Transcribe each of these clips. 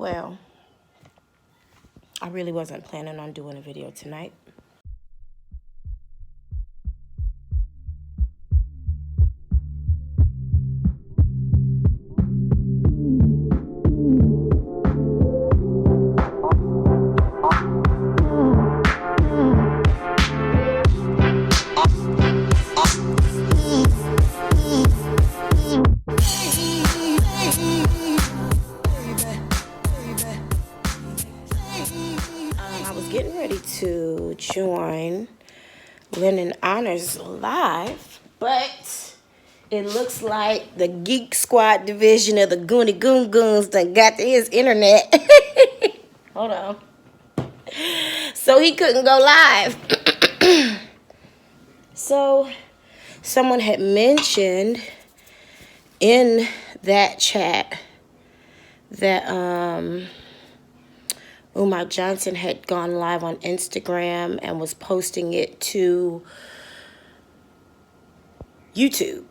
Well, I really wasn't planning on doing a video tonight. I was getting ready to join Lennon Honors Live, but it looks like the Geek Squad division of the Goonie Goon Goons done got to his internet. Hold on. So he couldn't go live. So someone had mentioned in that chat that Umar Johnson had gone live on Instagram and was posting it to YouTube.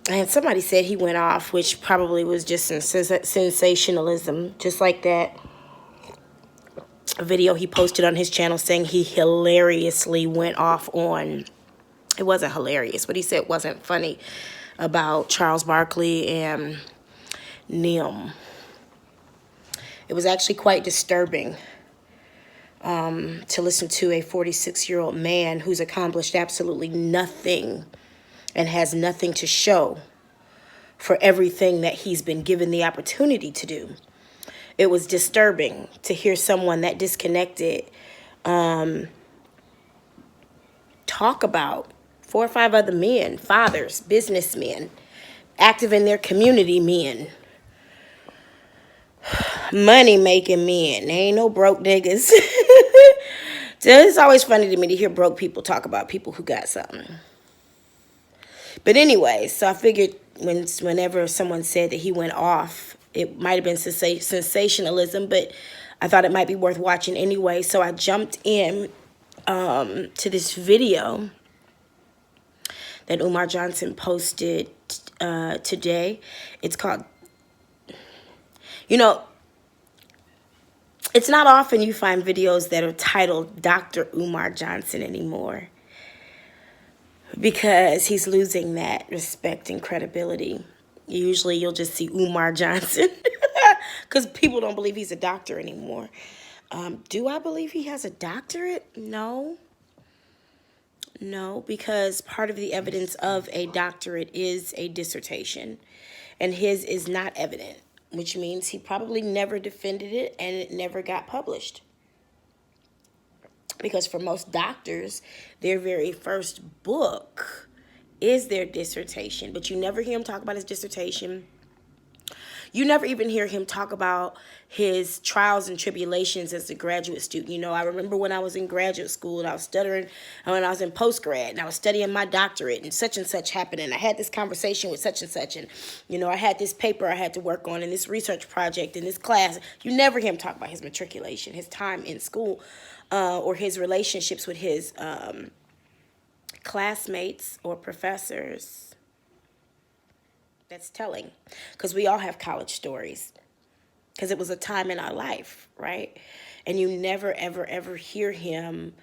And somebody said he went off, which probably was just some sensationalism, just like that video he posted on his channel saying he hilariously went off on. It wasn't hilarious, but he said it wasn't funny about Charles Barkley and Nim. It was actually quite disturbing to listen to a 46-year-old man who's accomplished absolutely nothing and has nothing to show for everything that he's been given the opportunity to do. It was disturbing to hear someone that disconnected talk about 4 or 5 other men, fathers, businessmen, active in their community men, money-making men. They ain't no broke niggas. So it's always funny to me to hear broke people talk about people who got something. But anyway, so I figured whenever someone said that he went off, it might have been sensationalism, but I thought it might be worth watching anyway. So I jumped in to this video that Umar Johnson posted today. It's called, it's not often you find videos that are titled Dr. Umar Johnson anymore, because he's losing that respect and credibility. Usually you'll just see Umar Johnson because people don't believe he's a doctor anymore. Do I believe he has a doctorate? No, because part of the evidence of a doctorate is a dissertation, and his is not evident, which means he probably never defended it and it never got published. Because for most doctors, their very first book is their dissertation, but you never hear him talk about his dissertation. You never even hear him talk about his trials and tribulations as a graduate student. I remember when I was in graduate school and I was stuttering, and when I was in post-grad and I was studying my doctorate and such happened, and I had this conversation with such and such, and, I had this paper I had to work on and this research project and this class. You never hear him talk about his matriculation, his time in school, or his relationships with his classmates or professors. That's telling, because we all have college stories, because it was a time in our life, right? And you never, ever, ever hear him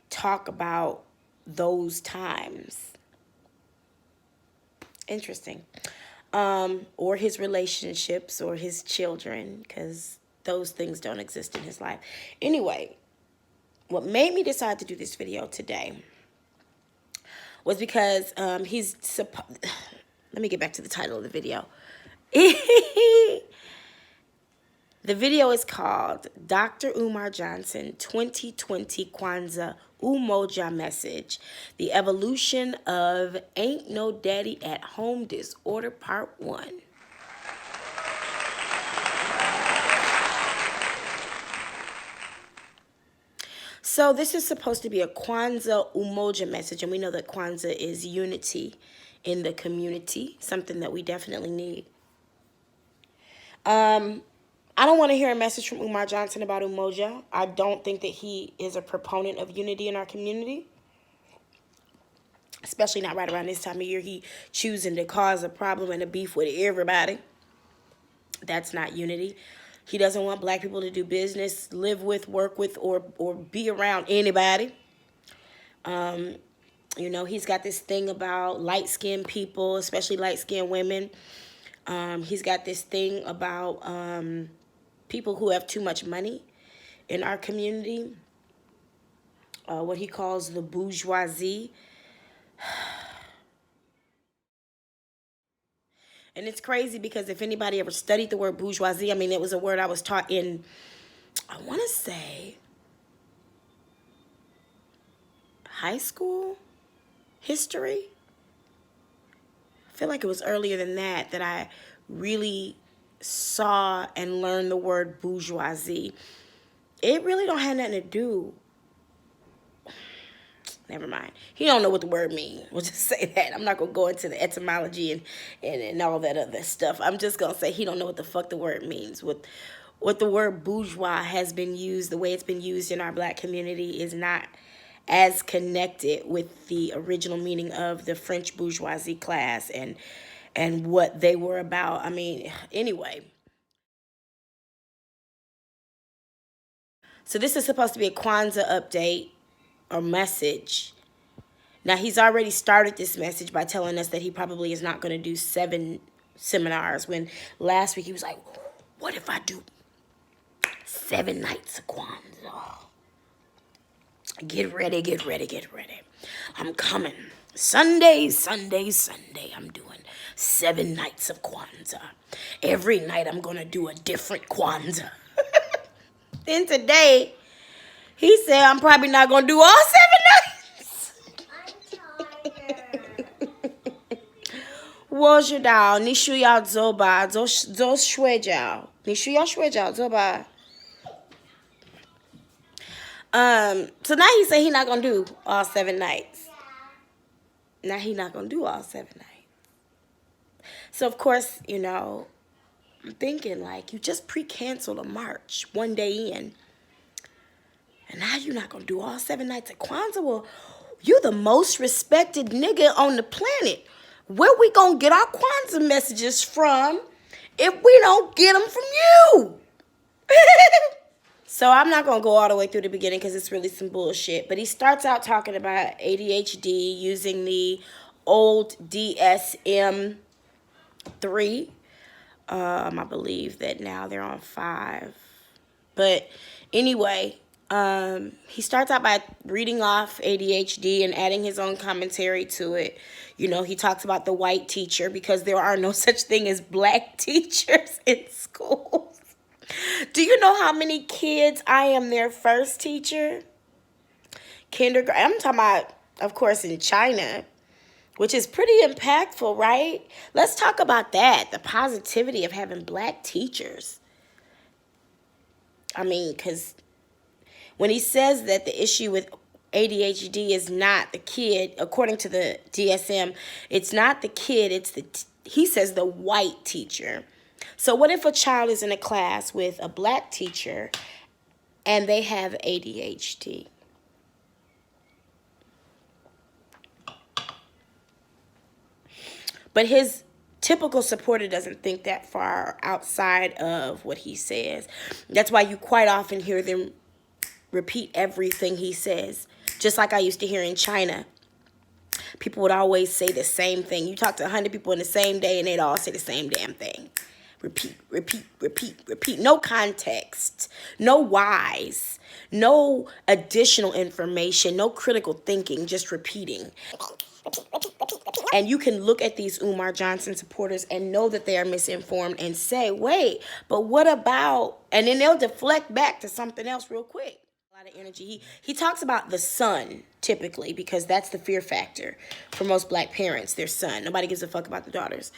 talk about those times. Interesting. Or his relationships or his children, because those things don't exist in his life. Anyway, what made me decide to do this video today was because let me get back to the title of the video. The video is called Dr. Umar Johnson 2020 Kwanzaa Umoja Message, The Evolution of Ain't No Daddy at Home Disorder Part 1. So this is supposed to be a Kwanzaa Umoja message, and we know that Kwanzaa is unity in the community, something that we definitely need. I don't want to hear a message from Umar Johnson about Umoja. I don't think that he is a proponent of unity in our community, especially not right around this time of year. He choosing to cause a problem and a beef with everybody. That's not unity. He doesn't want black people to do business, live with, work with, or be around anybody. You know, he's got this thing about light-skinned people, especially light-skinned women. He's got this thing about people who have too much money in our community, what he calls the bourgeoisie. And it's crazy because if anybody ever studied the word bourgeoisie, I mean, it was a word I was taught in, I want to say, high school history. I feel like it was earlier than that I really saw and learned the word bourgeoisie. It really don't have nothing to do. Never mind. He don't know what the word means. We'll just say that. I'm not going to go into the etymology and all that other stuff. I'm just going to say he don't know what the fuck the word means. What the word bourgeois has been used, the way it's been used in our black community is not as connected with the original meaning of the French bourgeoisie class and what they were about. I mean, anyway. So this is supposed to be a Kwanzaa update or message. Now, he's already started this message by telling us that he probably is not going to do 7 seminars, when last week he was like, what if I do 7 nights of Kwanzaa? Get ready, get ready, get ready. I'm coming. Sunday, I'm doing 7 nights of Kwanzaa. Every night I'm going to do a different Kwanzaa. Then today, he said I'm probably not going to do all 7 nights. 我知道你需要走吧，走睡觉。你需要睡觉，走吧。So now he said he's not going to do all 7 nights. Now he's not going to do all 7 nights. So, of course, you know, I'm thinking, like, you just pre-canceled a march one day in. And now you're not going to do all 7 nights at Kwanzaa? Well, you the most respected nigga on the planet. Where we going to get our Kwanzaa messages from if we don't get them from you? So I'm not going to go all the way through the beginning because it's really some bullshit. But he starts out talking about ADHD using the old DSM-3. I believe that now they're on 5. But anyway, he starts out by reading off ADHD and adding his own commentary to it. You know, he talks about the white teacher because there are no such thing as black teachers in schools. Do you know how many kids I am their first teacher? Kindergarten. I'm talking about, of course, in China, which is pretty impactful, right? Let's talk about that, the positivity of having black teachers. I mean, because when he says that the issue with ADHD is not the kid, according to the DSM, it's not the kid, it's he says the white teacher. So what if a child is in a class with a black teacher and they have ADHD? But his typical supporter doesn't think that far outside of what he says. That's why you quite often hear them repeat everything he says. Just like I used to hear in China. People would always say the same thing. You talk to 100 people in the same day and they'd all say the same damn thing. Repeat, repeat, repeat, repeat. No context, no whys, no additional information, no critical thinking, just repeating. And you can look at these Umar Johnson supporters and know that they are misinformed and say, wait, but what about, and then they'll deflect back to something else real quick. A lot of energy. He talks about the son, typically, because that's the fear factor for most black parents, their son. Nobody gives a fuck about the daughters.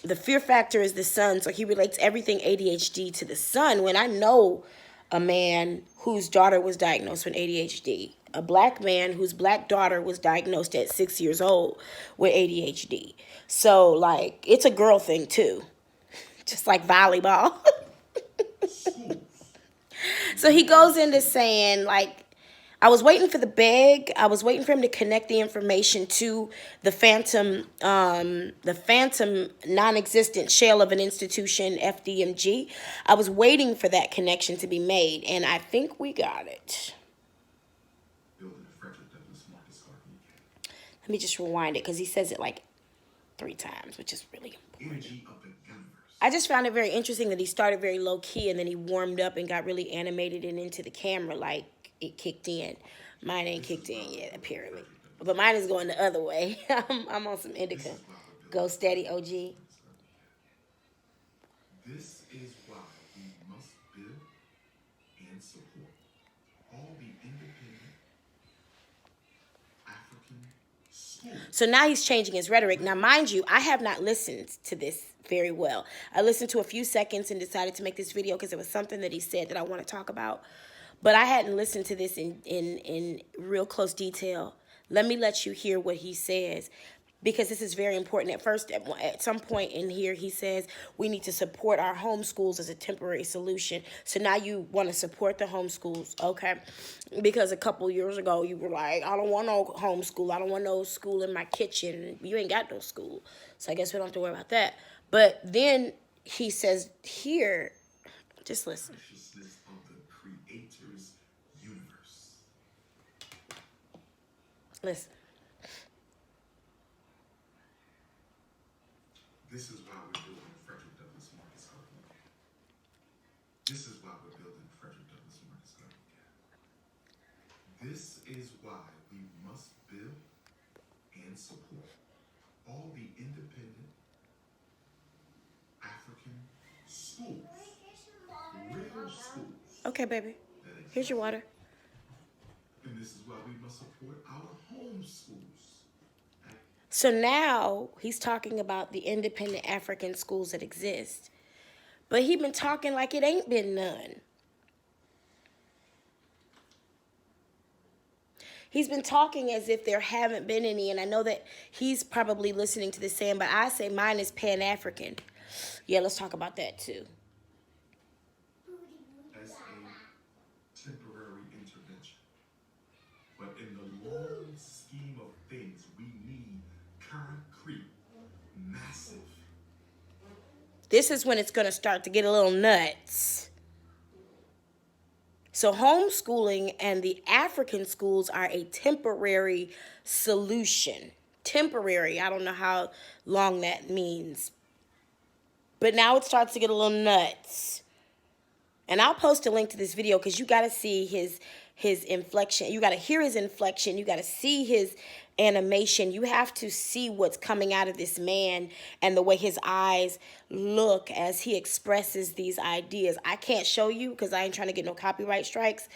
The fear factor is the son, so he relates everything ADHD to the son. When I know a man whose daughter was diagnosed with ADHD, a black man whose black daughter was diagnosed at 6 years old with ADHD. So, like, it's a girl thing, too. Just like volleyball. So he goes into saying, like, I was waiting for the bag. I was waiting for him to connect the information to the phantom non-existent shell of an institution, FDMG. I was waiting for that connection to be made, and I think we got it. Let me just rewind it because he says it like 3 times, which is really important. I just found it very interesting that he started very low key and then he warmed up and got really animated and into the camera like it kicked in. Mine ain't kicked in yet, apparently. But mine is going the other way. I'm on some indica. Go steady, OG. This is why we must build and support all the independent African schools. So now he's changing his rhetoric. Now, mind you, I have not listened to this very well. I listened to a few seconds and decided to make this video because it was something that he said that I want to talk about. But I hadn't listened to this in real close detail. Let me let you hear what he says, because this is very important. At some point in here, he says we need to support our homeschools as a temporary solution. So now you want to support the homeschools, okay? Because a couple years ago, you were like, I don't want no homeschool. I don't want no school in my kitchen. You ain't got no school. So I guess we don't have to worry about that. But then he says here, just listen. Listen. This is why we're building Frederick Douglass Marcus Garden. This is why we're building Frederick Douglass Marcus Garden. This is why we must build and support all the independent African schools, real schools. Okay, baby. Here's your water. And this is why we must support our home schools. So now he's talking about the independent African schools that exist. But he been talking like it ain't been none. He's been talking as if there haven't been any, and I know that he's probably listening to this saying, but I say mine is Pan-African. Yeah, let's talk about that too. As a temporary intervention. But in the long scheme of things, we need concrete, massive. This is when it's going to start to get a little nuts. So homeschooling and the African schools are a temporary solution. Temporary. I don't know how long that means. But now it starts to get a little nuts. And I'll post a link to this video because you got to see his inflection. You got to hear his inflection. You got to see his animation. You have to see what's coming out of this man and the way his eyes look as he expresses these ideas. I can't show you because I ain't trying to get no copyright strikes,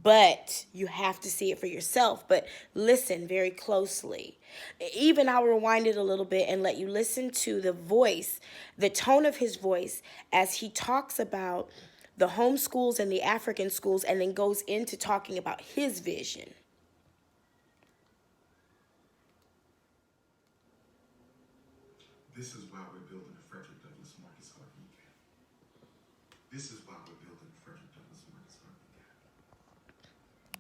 but you have to see it for yourself. But listen very closely. Even I'll rewind it a little bit and let you listen to the voice, the tone of his voice as he talks about the home schools and the African schools, and then goes into talking about his vision. This is why we're building the Frederick Douglass Marcus Garden Academy. This is why we're building the Frederick Douglass Marcus Garden Academy.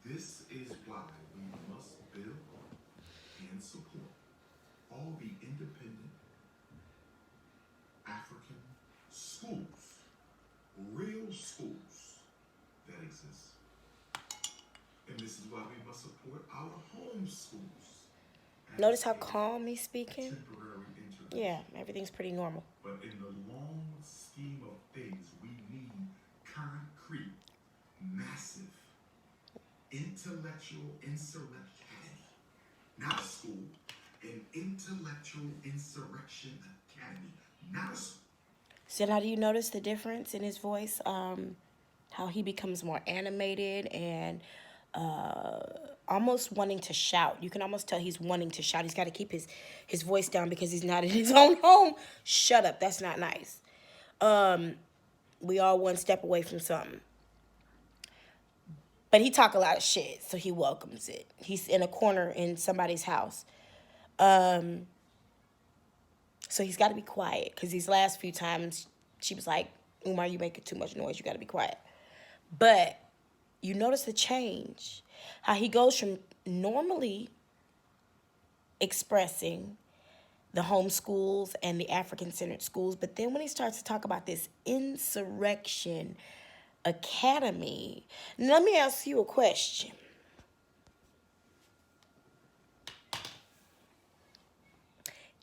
This is why we must build and support all the independent African schools, real schools that exist. And this is why we must support our home schools. Notice how calm he's speaking? Yeah, everything's pretty normal. But in the long scheme of things, we need concrete, massive, intellectual insurrection. Not a school, an intellectual insurrection academy. Not a school. So now do you notice the difference in his voice? How he becomes more animated and almost wanting to shout. You can almost tell he's wanting to shout. He's got to keep his voice down because he's not in his own home. Shut up. That's not nice. We all one step away from something. But he talk a lot of shit, so he welcomes it. He's in a corner in somebody's house. So he's got to be quiet because these last few times she was like, Umar, you making too much noise. You got to be quiet. But you notice the change. How he goes from normally expressing the homeschools and the African-centered schools, but then when he starts to talk about this Insurrection Academy, let me ask you a question.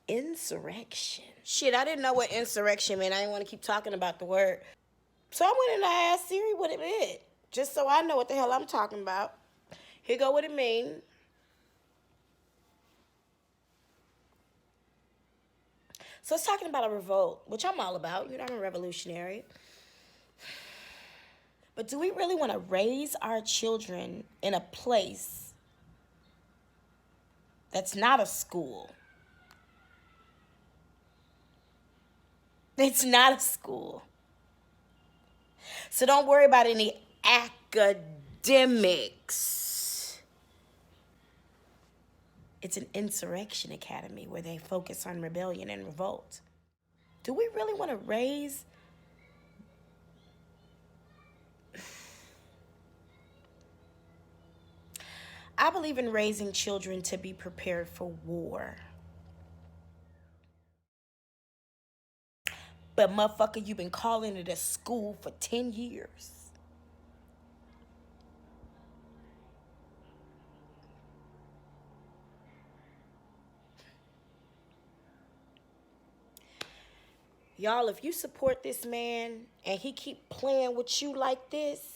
Insurrection. Shit, I didn't know what insurrection meant. I didn't want to keep talking about the word. So I went and I asked Siri what it meant, just so I know what the hell I'm talking about. Here go what it means. So it's talking about a revolt, which I'm all about. You know, I'm a revolutionary. But do we really want to raise our children in a place that's not a school? It's not a school. So don't worry about any academics. It's an insurrection academy where they focus on rebellion and revolt. Do we really want to raise I believe in raising children to be prepared for war. But motherfucker, you've been calling it a school for 10 years. Y'all, if you support this man and he keep playing with you like this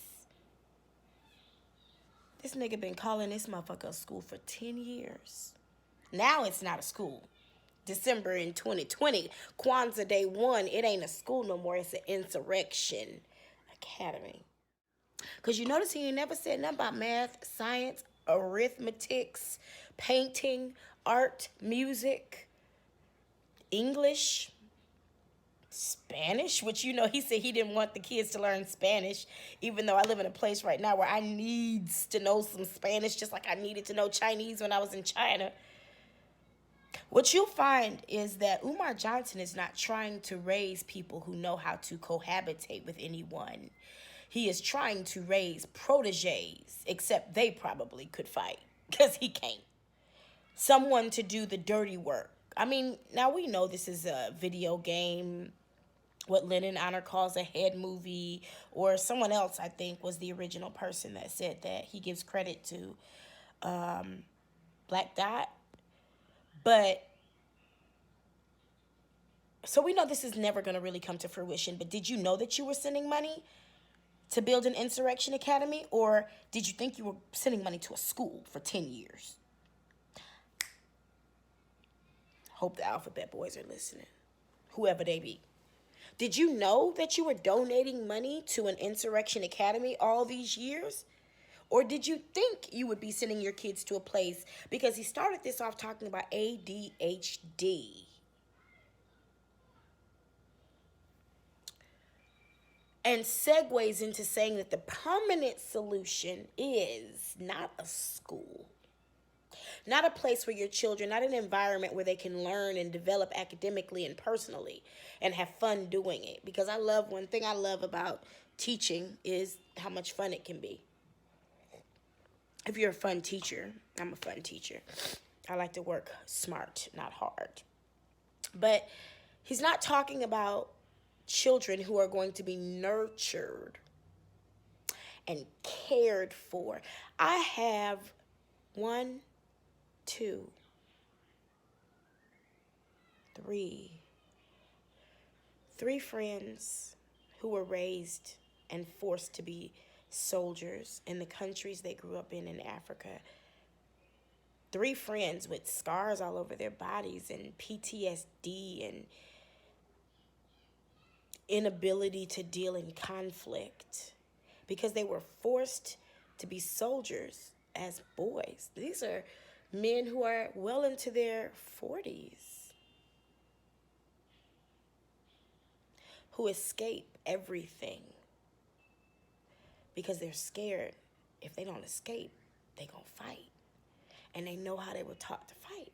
nigga been calling this motherfucker a school for 10 years. Now it's not a school. December in 2020, Kwanzaa Day 1, it ain't a school no more. It's an insurrection academy. Because you notice he ain't never said nothing about math, science, arithmetics, painting, art, music, English, Spanish, which, you know, he said he didn't want the kids to learn Spanish, even though I live in a place right now where I needs to know some Spanish, just like I needed to know Chinese when I was in China. What you'll find is that Umar Johnson is not trying to raise people who know how to cohabitate with anyone. He is trying to raise proteges, except they probably could fight, because he can't. Someone to do the dirty work. I mean, now we know this is a video game, what Lennon Honor calls a head movie, or someone else, I think, was the original person that said that. He gives credit to Black Dot. But, so we know this is never going to really come to fruition, but did you know that you were sending money to build an insurrection academy, or did you think you were sending money to a school for 10 years? Hope the Alphabet Boys are listening, whoever they be. Did you know that you were donating money to an insurrection academy all these years? Or did you think you would be sending your kids to a place? Because he started this off talking about ADHD. And segues into saying that the permanent solution is not a school. Not a place where your children, not an environment where they can learn and develop academically and personally and have fun doing it. Because one thing I love about teaching is how much fun it can be. If you're a fun teacher, I'm a fun teacher. I like to work smart, not hard. But he's not talking about children who are going to be nurtured and cared for. I have 1, 2, 3 friends who were raised and forced to be soldiers in the countries they grew up in Africa. 3 friends with scars all over their bodies and PTSD and inability to deal in conflict because they were forced to be soldiers as boys. These are men who are well into their 40s who escape everything because they're scared. If they don't escape, they gonna fight. And they know how they were taught to fight.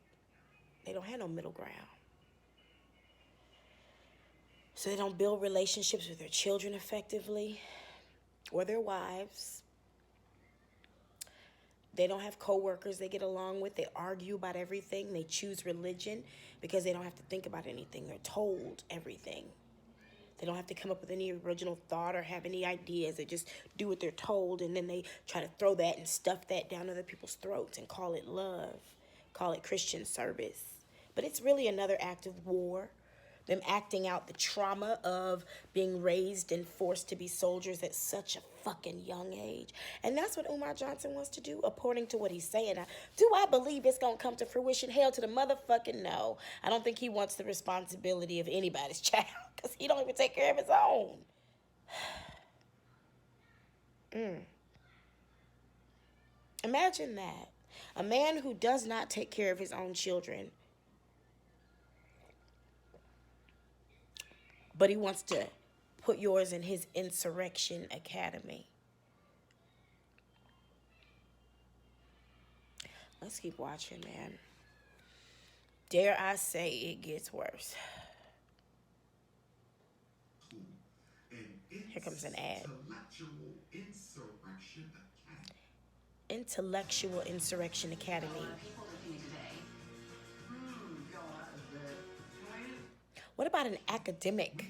They don't have no middle ground. So they don't build relationships with their children effectively or their wives. They don't have coworkers they get along with. They argue about everything. They choose religion because they don't have to think about anything. They're told everything. They don't have to come up with any original thought or have any ideas. They just do what they're told, and then they try to throw that and stuff that down other people's throats and call it love, call it Christian service. But it's really another act of war. Them acting out the trauma of being raised and forced to be soldiers at such a fucking young age. And that's what Umar Johnson wants to do, according to what he's saying. Now, do I believe it's going to come to fruition? Hell to the motherfucking no. I don't think he wants the responsibility of anybody's child, because he don't even take care of his own. Imagine that. A man who does not take care of his own children, but he wants to put yours in his Insurrection Academy. Let's keep watching, man. Dare I say it gets worse. Here comes an ad. Intellectual Insurrection Academy. What about an academic?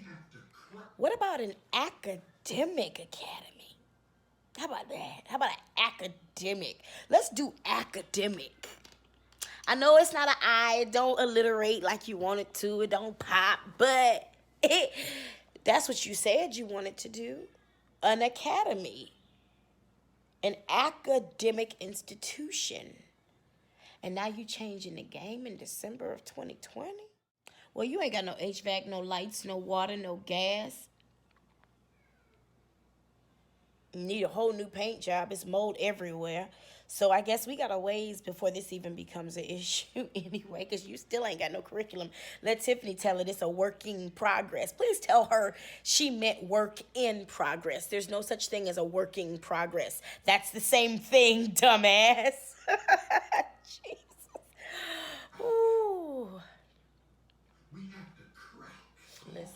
What about an academic academy? How about that? How about an academic? Let's do academic. I know it's not an I. It don't alliterate like you want it to. It don't pop. But that's what you said you wanted to do. An academy. An academic institution. And now you changing the game in December of 2020? Well, you ain't got no HVAC, no lights, no water, no gas. You need a whole new paint job. It's mold everywhere. So I guess we got a ways before this even becomes an issue anyway, because you still ain't got no curriculum. Let Tiffany tell it it's a work in progress. Please tell her she meant work in progress. There's no such thing as a working progress. That's the same thing, dumbass. Jesus. Ooh. We have to crack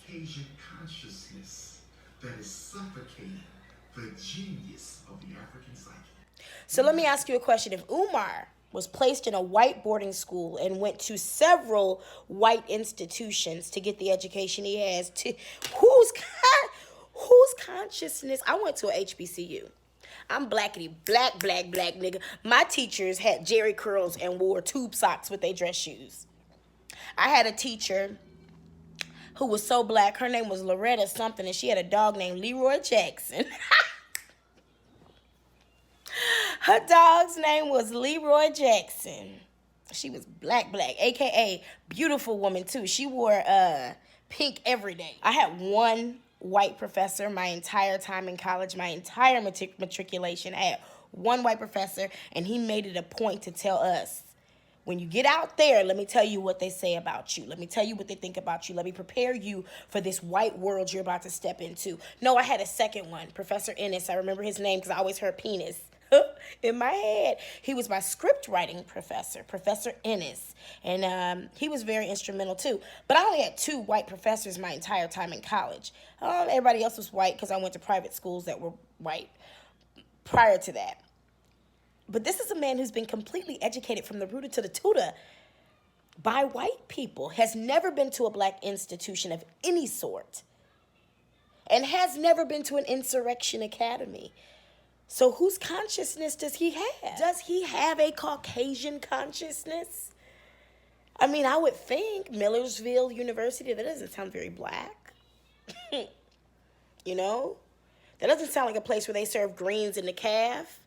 Caucasian consciousness that is suffocating the genius of the African psyche. So let me ask you a question. If Umar was placed in a white boarding school and went to several white institutions to get the education he has, whose consciousness? I went to a HBCU. I'm blackity, black nigga. My teachers had jerry curls and wore tube socks with their dress shoes. I had a teacher who was so black. Her name was Loretta something, and she had a dog named Leroy Jackson. Her dog's name was Leroy Jackson. She was black, a.k.a. beautiful woman, too. She wore pink every day. I had one white professor my entire time in college, my entire matriculation. I had one white professor, and he made it a point to tell us, when you get out there, let me tell you what they say about you. Let me tell you what they think about you. Let me prepare you for this white world you're about to step into. No, I had a second one, Professor Ennis. I remember his name because I always heard penis in my head. He was my script writing professor, Professor Ennis. And he was very instrumental too. But I only had two white professors my entire time in college. Everybody else was white because I went to private schools that were white prior to that. But this is a man who's been completely educated from the rooter to the tutor by white people, has never been to a black institution of any sort, and has never been to an Insurrection Academy. So whose consciousness does he have? Does he have a Caucasian consciousness? I mean, I would think Millersville University, that doesn't sound very black. You know? That doesn't sound like a place where they serve greens in the calf.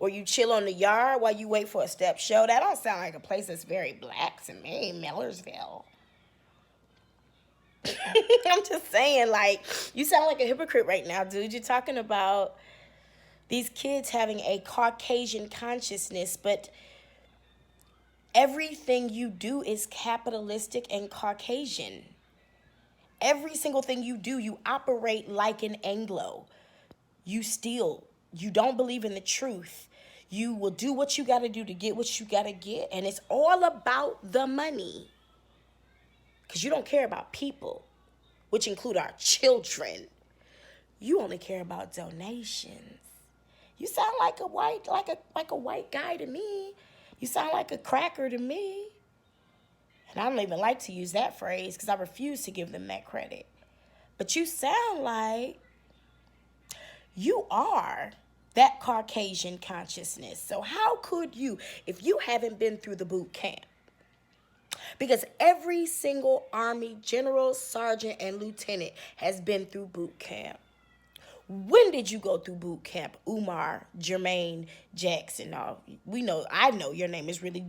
Or you chill on the yard while you wait for a step show. That don't sound like a place that's very black to me, Millersville. I'm just saying, like, you sound like a hypocrite right now, dude. You're talking about these kids having a Caucasian consciousness, but everything you do is capitalistic and Caucasian. Every single thing you do, you operate like an Anglo. You steal. You don't believe in the truth. You will do what you got to do to get what you got to get. And it's all about the money. Because you don't care about people, which include our children. You only care about donations. You sound like a white guy to me. You sound like a cracker to me. And I don't even like to use that phrase because I refuse to give them that credit. But you sound like you are that Caucasian consciousness. So how could you, if you haven't been through the boot camp? Because every single Army general, sergeant, and lieutenant has been through boot camp. When did you go through boot camp, Umar Jermaine Jackson? No, I know your name is really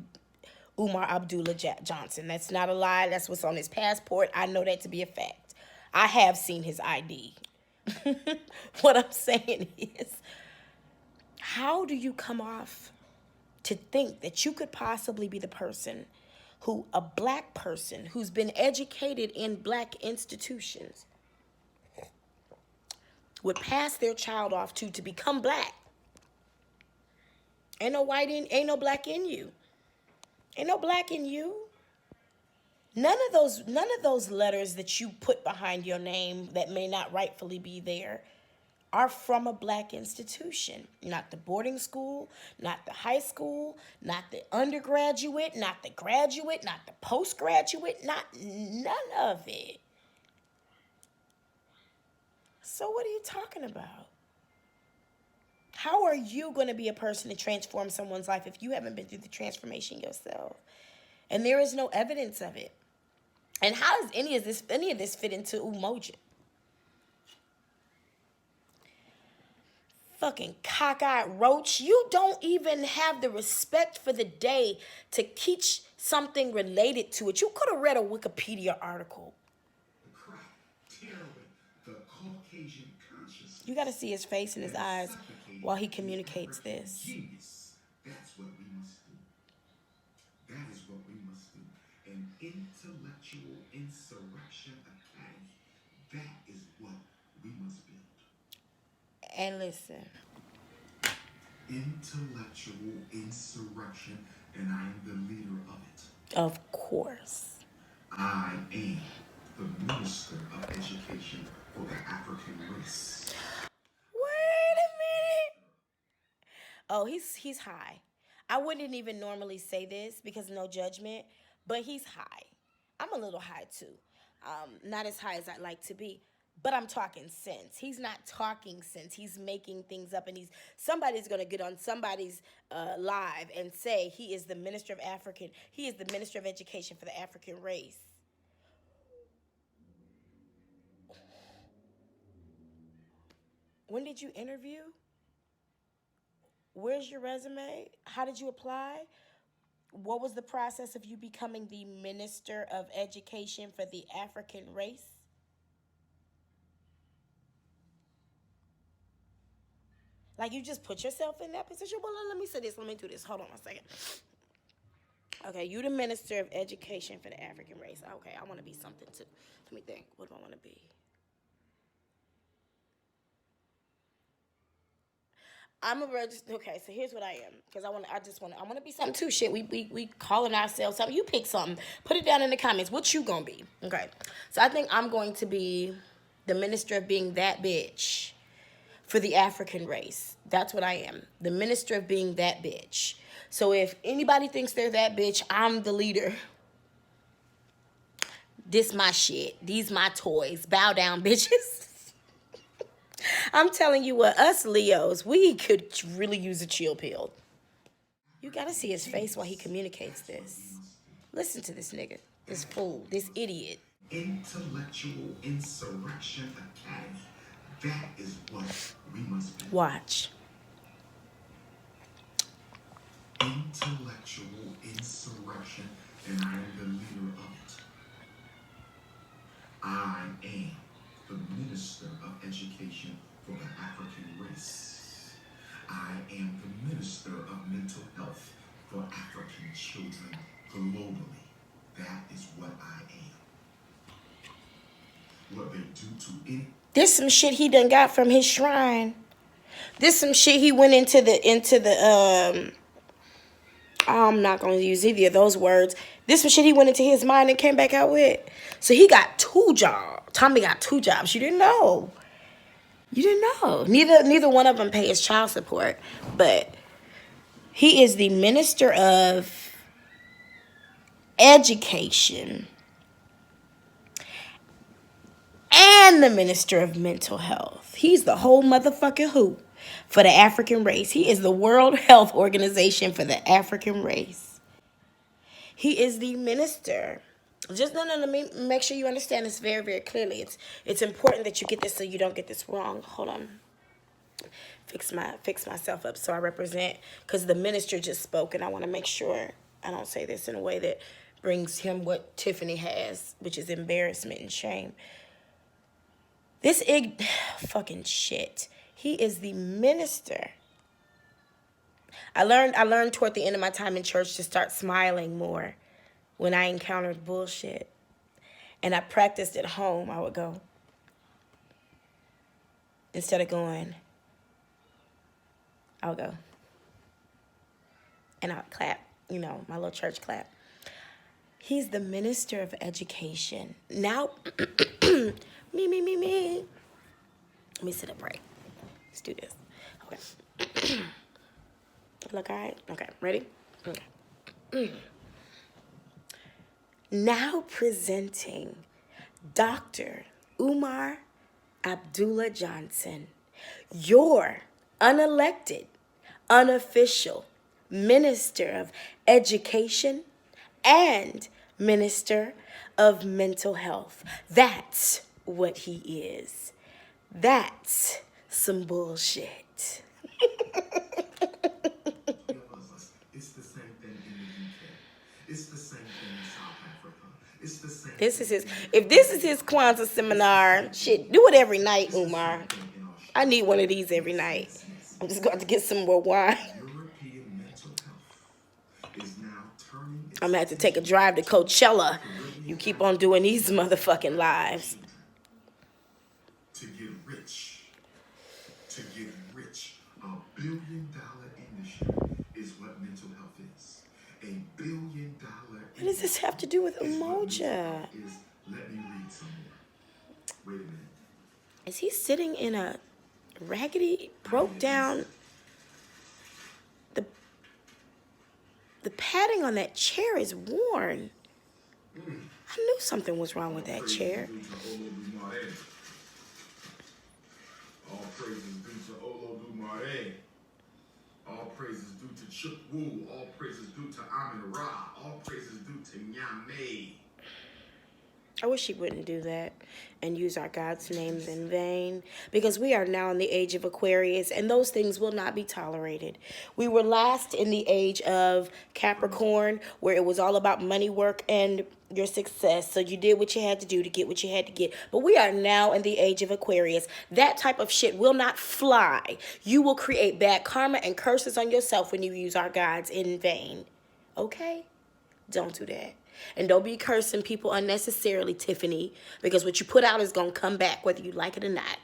Umar Abdullah Johnson. That's not a lie. That's what's on his passport. I know that to be a fact. I have seen his ID. What I'm saying is, how do you come off to think that you could possibly be the person who, a black person who's been educated in black institutions, would pass their child off to become black? Ain't no black in you. Ain't no black in you. None of those letters that you put behind your name that may not rightfully be there are from a black institution. Not the boarding school, not the high school, not the undergraduate, not the graduate, not the postgraduate, none of it. So what are you talking about? How are you going to be a person to transform someone's life if you haven't been through the transformation yourself? And there is no evidence of it. And how does any of this fit into Umoja? Fucking cockeyed roach. You don't even have the respect for the day to teach something related to it. You could have read a Wikipedia article. The crack, tearing the Caucasian consciousness. You got to see his face and his eyes while he communicates this. Genius. That's what we must do. That is what we must do. An intellectual insurrection academy. That is what we must build. And listen. Intellectual insurrection, and I am the leader of it. Of course. I am the Minister of Education for the African race. Wait a minute. Oh, he's high. I wouldn't even normally say this because no judgment, but he's high. I'm a little high too. Not as high as I'd like to be, but I'm talking sense. He's not talking sense. He's making things up, and somebody's gonna get on somebody's live and say he is the Minister of Education for the African race. When did you interview? Where's your resume? How did you apply? What was the process of you becoming the Minister of Education for the African race? Like, you just put yourself in that position? Well, let me say this. Let me do this. Hold on a second. Okay, you the Minister of Education for the African race. Okay, I want to be something too. Let me think. What do I want to be? I'm a register. Okay, so here's what I am, because I want to be something too. Shit, we calling ourselves something. You pick something. Put it down in the comments. What you gonna be? Okay, so I think I'm going to be the Minister of being that bitch for the African race. That's what I am. The Minister of being that bitch. So if anybody thinks they're that bitch, I'm the leader. This my shit. These my toys. Bow down, bitches. I'm telling you what, us Leos, we could really use a chill pill. You gotta see his face while he communicates this. Listen to this nigga, this fool, this idiot. Intellectual Insurrection Academy. That is what we must be. Watch. Intellectual insurrection, and I am the leader of it. I am the Minister of Education for the African race. I am the Minister of Mental Health for African children globally. That is what I am. What they do to any. This some shit he done got from his shrine. This some shit he went into the I'm not gonna use either of those words. This some shit he went into his mind and came back out with. So he got 2 jobs. Tommy got 2 jobs. You didn't know. You didn't know. Neither one of them pays child support, but he is the minister of education and the minister of mental health. He's the whole motherfucking who for the African race. He is the World Health Organization for the African race. He is the minister. Just no. Let me make sure you understand this very, very clearly. It's important that you get this so you don't get this wrong. Hold on. Fix myself up so I represent, because the minister just spoke and I want to make sure I don't say this in a way that brings him what Tiffany has, which is embarrassment and shame. This fucking shit. He is the minister. I learned toward the end of my time in church to start smiling more when I encountered bullshit. And I practiced at home. I would go, instead of going, I would go. And I would clap, my little church clap. He's the minister of education. Now, me. Let me sit up right. Let's do this. Okay. Look, all right? Okay, ready? Okay. Now presenting Dr. Umar Johnson, your unelected, unofficial Minister of Education and Minister of Mental Health. That's what he is. That's some bullshit. It's the same thing in the UK. It's the same thing in South Africa. It's the same. If this is his Kwanzaa seminar, shit, do it every night, Umar. I need one of these every night. I'm just going to get some more wine. European mental health is now turning. I'm going to have to take a drive to Coachella. You keep on doing these motherfucking lives. To get rich. $1 billion industry is what mental health is. $1 billion. What does this have to do with Umoja? Let me read some more. Wait a minute. Is he sitting in a raggedy, broke down? The padding on that chair is worn. I knew something was wrong with that chair. All praises due to Olodumare. All praises due to Chukwu. All praises due to Amin Ra. All praises due to Nyame. I wish he wouldn't do that and use our God's names in vain, because we are now in the age of Aquarius and those things will not be tolerated. We were last in the age of Capricorn, where it was all about money, work, and your success. So you did what you had to do to get what you had to get. But we are now in the age of Aquarius. That type of shit will not fly. You will create bad karma and curses on yourself when you use our gods in vain. Okay? Don't do that. And don't be cursing people unnecessarily, Tiffany, because what you put out is going to come back whether you like it or not.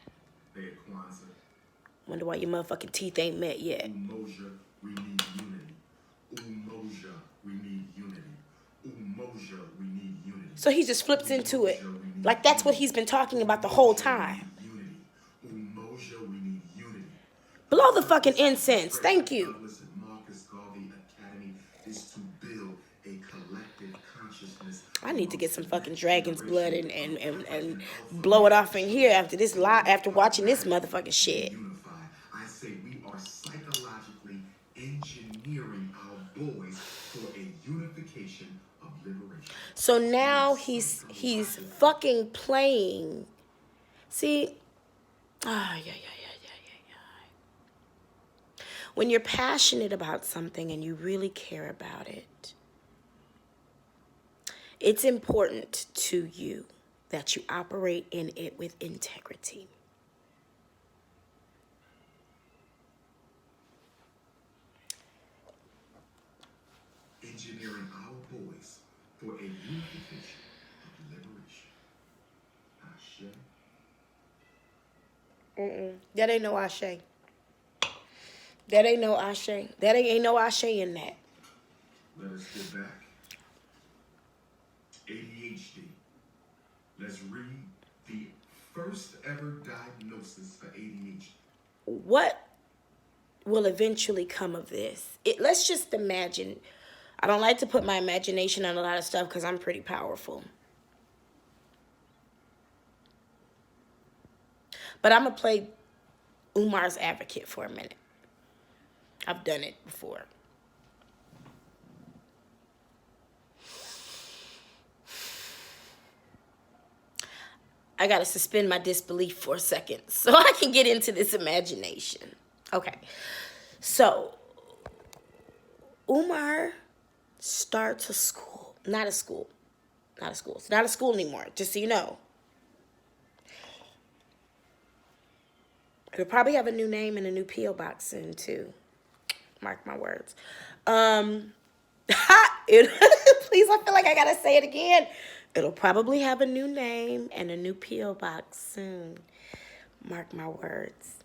Wonder why your motherfucking teeth ain't met yet. Umoja, we need unity. Umoja, we need unity. Umoja, we need unity. So he just flips into it. Like that's what he's been talking about the whole time. Umoja, we need unity. Blow the fucking incense. Thank you. I need to get some fucking dragon's blood and blow it off in here after this after watching this motherfucking shit. I say we are psychologically engineering our boys for a unification of liberation. So now he's fucking playing. See? Yeah. When you're passionate about something and you really care about it, it's important to you that you operate in it with integrity. Engineering our boys for a unification of liberation. Ashe. That ain't no Ashe. That ain't no Ashe. That ain't no Ashe in that. Let us get back. ADHD. Let's read the first ever diagnosis for ADHD. What will eventually come of this? Let's just imagine. I don't like to put my imagination on a lot of stuff because I'm pretty powerful. But I'm going to play Umar's advocate for a minute. I've done it before. I got to suspend my disbelief for a second so I can get into this imagination. Okay. So, Umar starts a school. Not a school. It's not a school anymore, just so you know. It'll probably have a new name and a new P.O. box soon, too. Mark my words. Please, I feel like I got to say it again. It'll probably have a new name and a new P.O. box soon. Mark my words.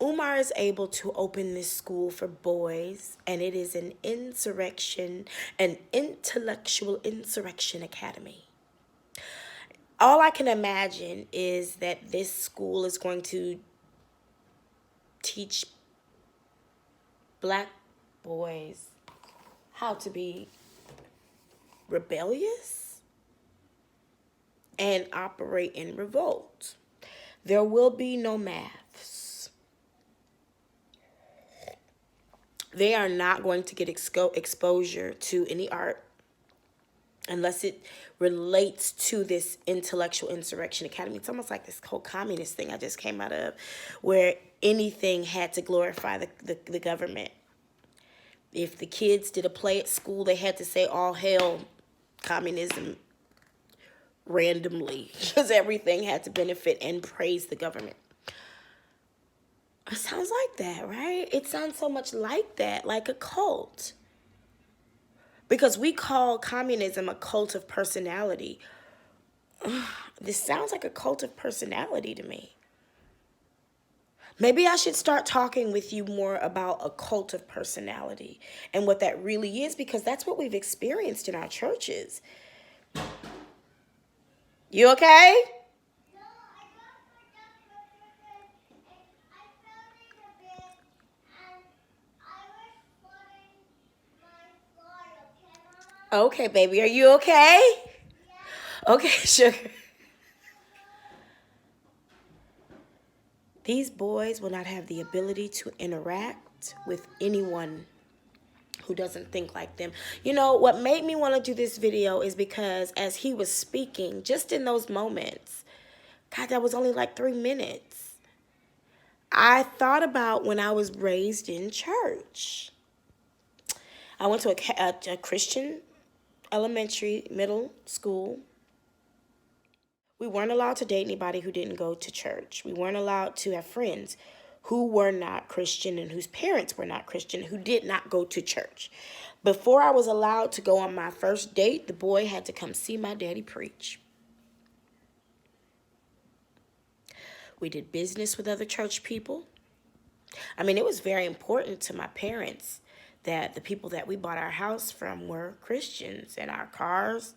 Umar is able to open this school for boys, and it is an intellectual insurrection academy. All I can imagine is that this school is going to teach black boys how to be rebellious and operate in revolt. There will be no maths. They are not going to get exposure to any art unless it relates to this intellectual insurrection academy. It's almost like this whole communist thing I just came out of, where anything had to glorify the government. If the kids did a play at school, they had to say all hail communism randomly, because everything had to benefit and praise the government. It sounds like that, right? It sounds so much like that, like a cult. Because we call communism a cult of personality. This sounds like a cult of personality to me. Maybe I should start talking with you more about a cult of personality and what that really is, because that's what we've experienced in our churches. You okay? Okay, baby, are you okay? Yeah. Okay, sugar. These boys will not have the ability to interact with anyone who doesn't think like them. You know, what made me want to do this video is because as he was speaking, just in those moments, God, that was only like 3 minutes, I thought about when I was raised in church. I went to a Christian elementary, middle school. We weren't allowed to date anybody who didn't go to church. We weren't allowed to have friends who were not Christian and whose parents were not Christian, who did not go to church. Before I was allowed to go on my first date, the boy had to come see my daddy preach. We did business with other church people. I mean, it was very important to my parents that the people that we bought our house from were Christians, and our cars.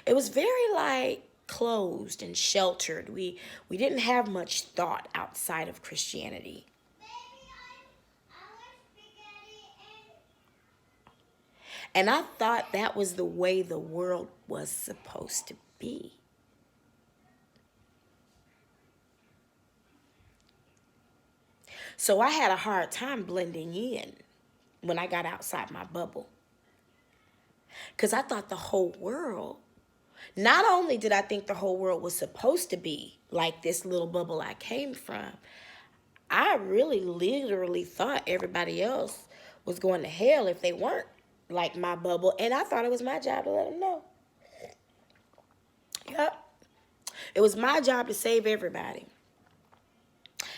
It was very like closed and sheltered. We didn't have much thought outside of Christianity. And I thought that was the way the world was supposed to be. So I had a hard time blending in when I got outside my bubble. Because I thought the whole world, not only did I think the whole world was supposed to be like this little bubble I came from, I really literally thought everybody else was going to hell if they weren't like my bubble. And I thought it was my job to let them know. Yep. It was my job to save everybody.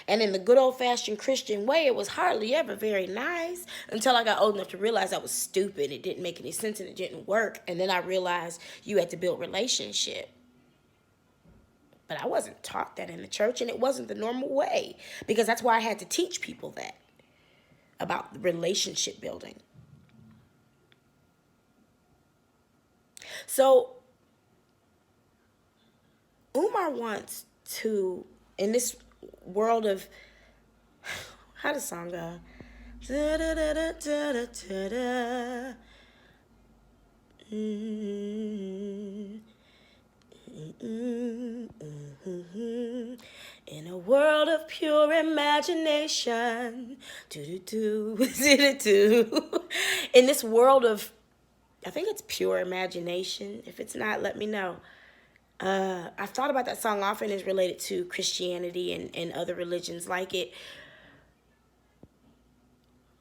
And in the good old-fashioned Christian way, it was hardly ever very nice until I got old enough to realize I was stupid. It didn't make any sense and it didn't work. And then I realized you had to build relationship. But I wasn't taught that in the church, and it wasn't the normal way, because that's why I had to teach people that. about relationship building. So Umar wants to, in this world of, how does the song go? Da, da, da, da, da, da, da. In a world of pure imagination, in this world of, I think it's pure imagination. If it's not, let me know. I've thought about that song often. Is related to Christianity and other religions like it.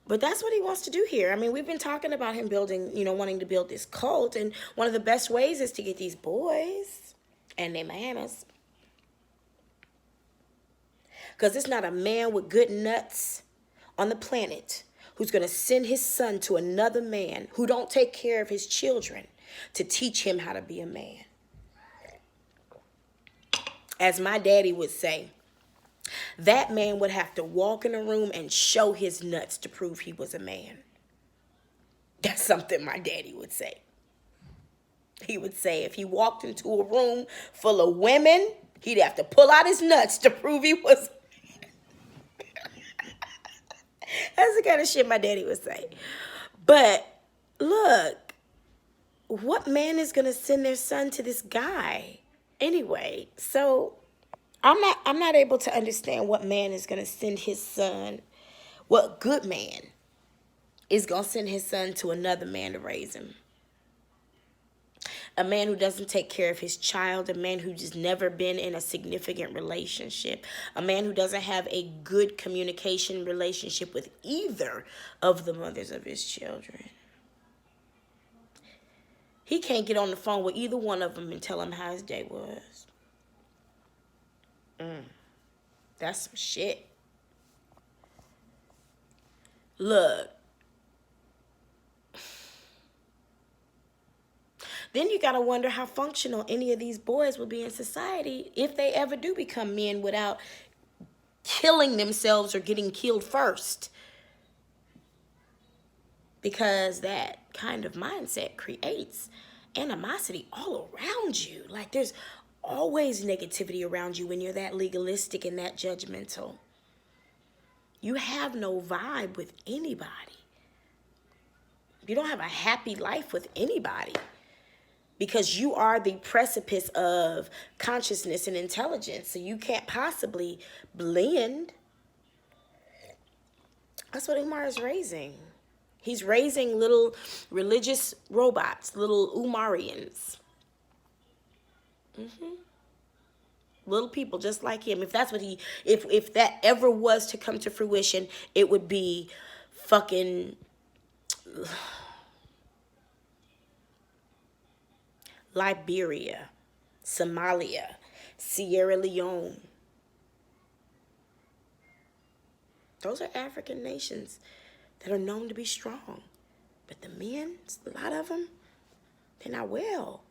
But that's what he wants to do here. I mean, we've been talking about him building, wanting to build this cult. And one of the best ways is to get these boys and their mamas. Because it's not a man with good nuts on the planet who's going to send his son to another man who don't take care of his children to teach him how to be a man. As my daddy would say, that man would have to walk in a room and show his nuts to prove he was a man. That's something my daddy would say. He would say if he walked into a room full of women, he'd have to pull out his nuts to prove he was. That's the kind of shit my daddy would say. But look, what man is going to send their son to this guy? Anyway, so I'm not able to understand what man is going to send his son, what good man is going to send his son to another man to raise him. A man who doesn't take care of his child, a man who's just never been in a significant relationship, a man who doesn't have a good communication relationship with either of the mothers of his children. He can't get on the phone with either one of them and tell him how his day was. That's some shit. Look. Then you got to wonder how functional any of these boys will be in society if they ever do become men without killing themselves or getting killed first. Because that kind of mindset creates animosity all around you. Like there's always negativity around you when you're that legalistic and that judgmental. You have no vibe with anybody. You don't have a happy life with anybody. Because you are the precipice of consciousness and intelligence. So you can't possibly blend. That's what Umar is raising. He's raising little religious robots, little Umarians. Little people just like him. If that's what if that ever was to come to fruition, it would be fucking Liberia, Somalia, Sierra Leone. Those are African nations that are known to be strong. But the men, a lot of them, they're not well.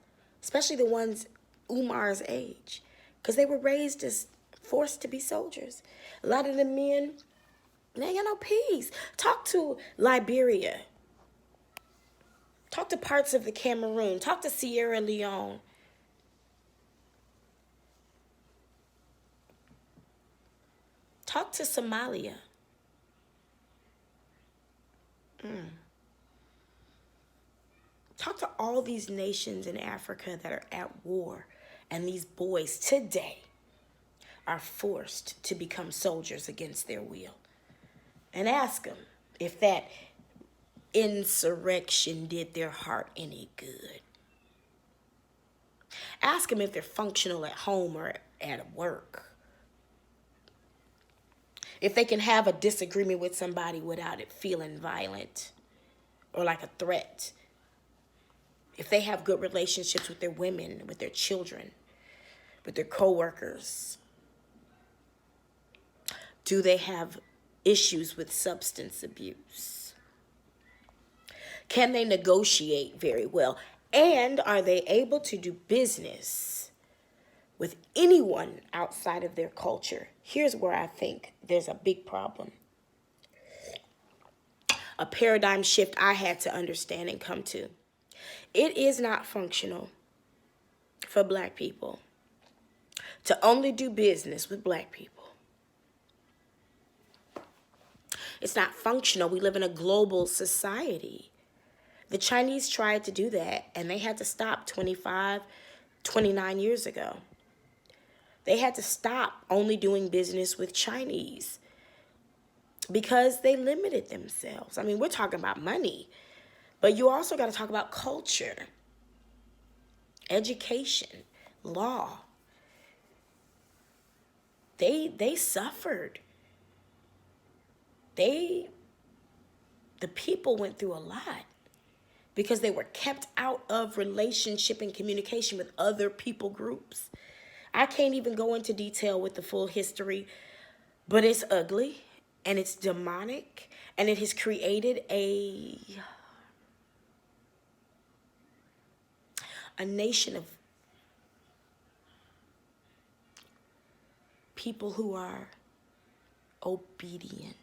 Especially the ones Umar's age. Because they were raised as forced to be soldiers. A lot of the men, they ain't got no peace. Talk to Liberia. Talk to parts of the Cameroon. Talk to Sierra Leone. Talk to Somalia. Talk to all these nations in Africa that are at war. And these boys today are forced to become soldiers against their will. And ask them if that insurrection did their heart any good. Ask them if they're functional at home or at work. If they can have a disagreement with somebody without it feeling violent or like a threat. If they have good relationships with their women, with their children, with their coworkers. Do they have issues with substance abuse? Can they negotiate very well? And are they able to do business with anyone outside of their culture? Here's where I think there's a big problem. a paradigm shift I had to understand and come to. It is not functional for black people to only do business with black people. It's not functional. We live in a global society. The Chinese tried to do that, and they had to stop 29 years ago. They had to stop only doing business with Chinese because they limited themselves. I mean, we're talking about money, but you also got to talk about culture, education, law. They suffered. The people went through a lot because they were kept out of relationship and communication with other people groups. I can't even go into detail with the full history, but it's ugly and it's demonic, and it has created a nation of people who are obedient.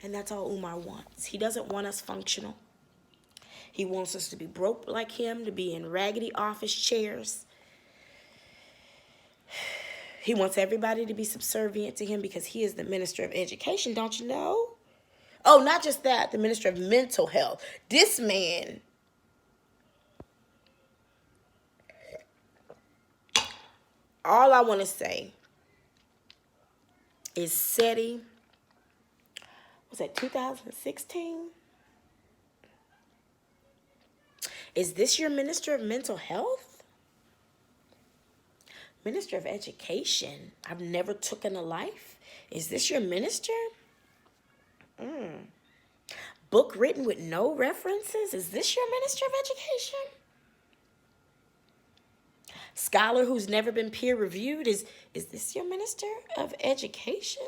And that's all Umar wants. He doesn't want us functional. He wants us to be broke like him, to be in raggedy office chairs. He wants everybody to be subservient to him because he is the minister of education, don't you know? Oh, not just that, the minister of mental health. This man, all I want to say is SETI, was that 2016? Is this your minister of mental health? Minister of education? I've never taken a life. Is this your minister? Book written with no references? Is this your minister of education? Scholar who's never been peer reviewed? Is this your minister of education?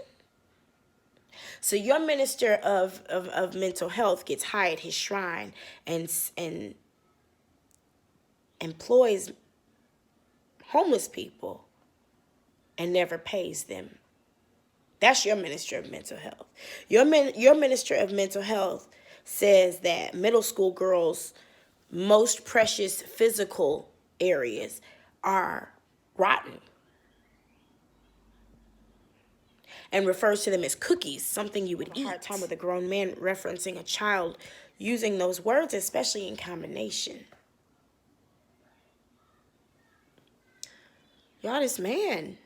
So your minister of mental health gets high at his shrine and employs homeless people and never pays them. That's your minister of mental health. Your minister of mental health says that middle school girls' most precious physical areas are rotten and refers to them as cookies, something you would eat. Hard time with a grown man referencing a child using those words, especially in combination. Y'all, this man,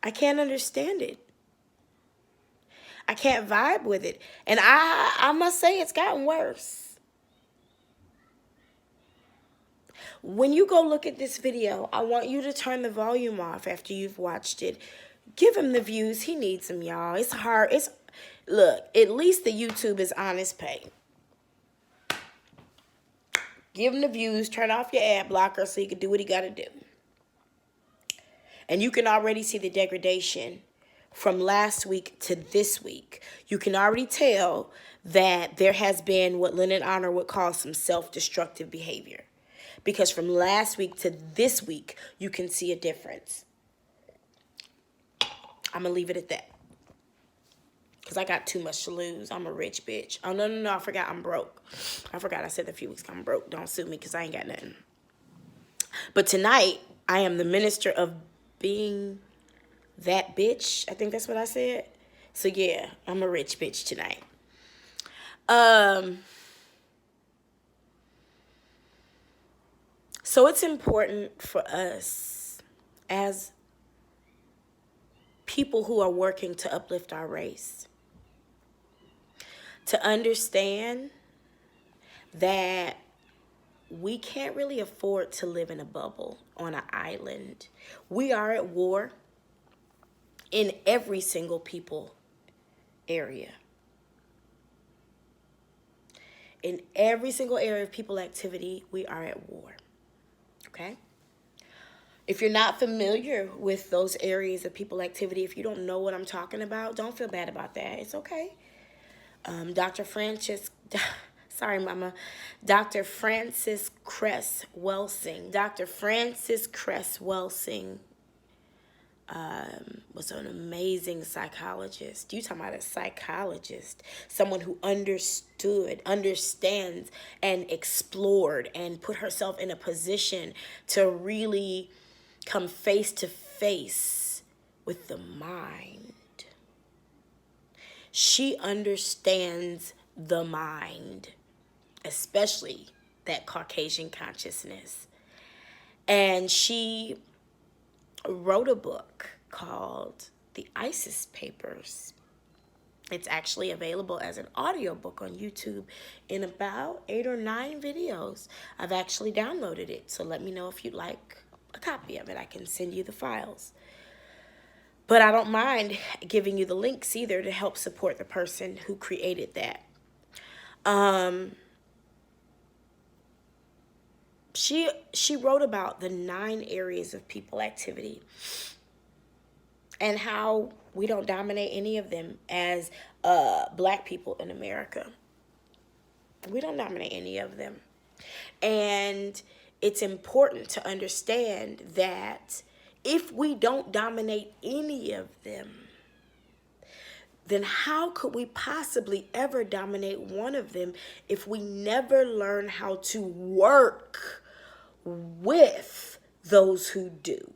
I can't understand it. I can't vibe with it. And I must say it's gotten worse. When you go look at this video, I want you to turn the volume off after you've watched it. Give him the views. He needs them, y'all. It's hard. Look, at least the YouTube is honest pay. Give him the views. Turn off your ad blocker so he can do what he got to do. And you can already see the degradation from last week to this week. You can already tell that there has been what Lennon Honor would call some self-destructive behavior. Because from last week to this week, you can see a difference. I'm going to leave it at that. Because I got too much to lose. I'm a rich bitch. Oh, no. I forgot I'm broke. I forgot I said a few weeks ago I'm broke. Don't sue me because I ain't got nothing. But tonight, I am the minister of being that bitch. I think that's what I said. So yeah, I'm a rich bitch tonight. So it's important for us as people who are working to uplift our race to understand that we can't really afford to live in a bubble on an island. We are at war in every single people area. In every single area of people activity, we are at war. Okay? If you're not familiar with those areas of people activity, if you don't know what I'm talking about, don't feel bad about that. It's okay. Dr. Francis Cress Welsing was an amazing psychologist. You talking about a psychologist, someone who understands, and explored and put herself in a position to really come face to face with the mind. She understands the mind, especially that Caucasian consciousness. And she wrote a book called The ISIS Papers. It's actually available as an audiobook on YouTube in about 8 or 9 videos. I've actually downloaded it, so let me know if you'd like a copy of it. I can send you the files. But I don't mind giving you the links either to help support the person who created that. She wrote about the 9 areas of people activity and how we don't dominate any of them as Black people in America. We don't dominate any of them. And it's important to understand that if we don't dominate any of them, then how could we possibly ever dominate one of them if we never learn how to work with those who do?